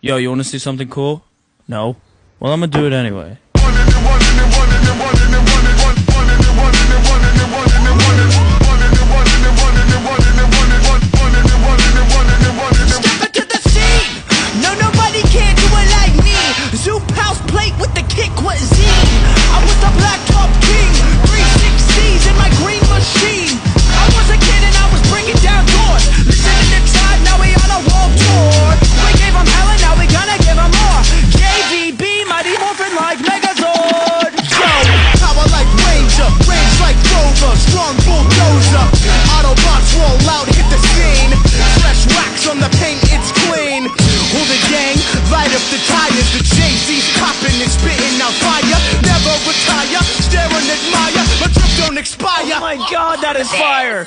Yo, you wanna see something cool? No? Well, I'm gonna do it anyway. Step into the scene! No, nobody can do it like me. Zoop house plate with the kick cuisine. I was the black top king. 360s in my green machine. I was a kid and I was breaking down doors. Listening to Tribe, now we on a world tour. We gave them hell and now we gonna give them more. JVB, mighty morphin' like Megazord. Yo, power like Ranger, range like Rover, strong bulldozer. Autobots roll out, hit the scene. Fresh wax on the paint, it's clean. Who the gang? Light up the tires. The Jay-Z's popping and spitting out fire. Never retire, stare and admire. My drip don't expire. Oh my God, that is fire.